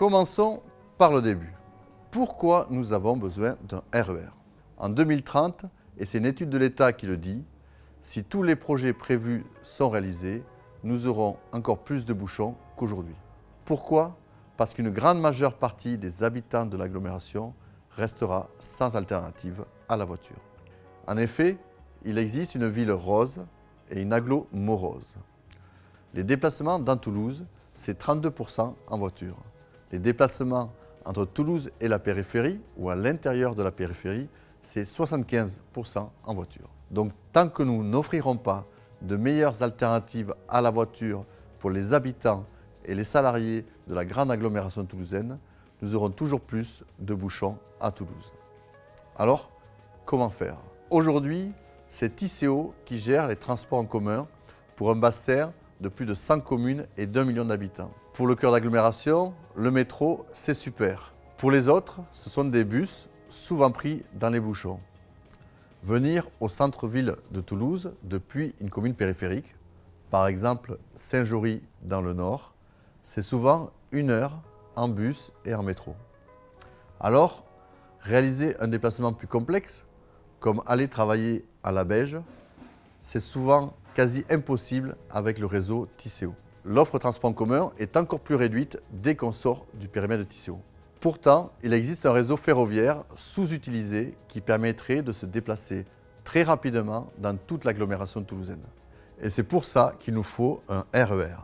Commençons par le début. Pourquoi nous avons besoin d'un RER? En 2030, et c'est une étude de l'État qui le dit, si tous les projets prévus sont réalisés, nous aurons encore plus de bouchons qu'aujourd'hui. Pourquoi? Parce qu'une grande majeure partie des habitants de l'agglomération restera sans alternative à la voiture. En effet, il existe une ville rose et une agglo morose. Les déplacements dans Toulouse, c'est 32% en voiture. Les déplacements entre Toulouse et la périphérie ou à l'intérieur de la périphérie, c'est 75% en voiture. Donc tant que nous n'offrirons pas de meilleures alternatives à la voiture pour les habitants et les salariés de la grande agglomération toulousaine, nous aurons toujours plus de bouchons à Toulouse. Alors, comment faire? Aujourd'hui, c'est Tisséo qui gère les transports en commun pour un bassin de plus de 100 communes et d'1 million d'habitants. Pour le cœur d'agglomération, le métro, c'est super. Pour les autres, ce sont des bus, souvent pris dans les bouchons. Venir au centre-ville de Toulouse depuis une commune périphérique, par exemple Saint-Jory dans le nord, c'est souvent 1 heure en bus et en métro. Alors, réaliser un déplacement plus complexe, comme aller travailler à la Beige, c'est souvent quasi impossible avec le réseau Tisséo. L'offre transport en commun est encore plus réduite dès qu'on sort du périmètre de Tisséo. Pourtant, il existe un réseau ferroviaire sous-utilisé qui permettrait de se déplacer très rapidement dans toute l'agglomération toulousaine. Et c'est pour ça qu'il nous faut un RER.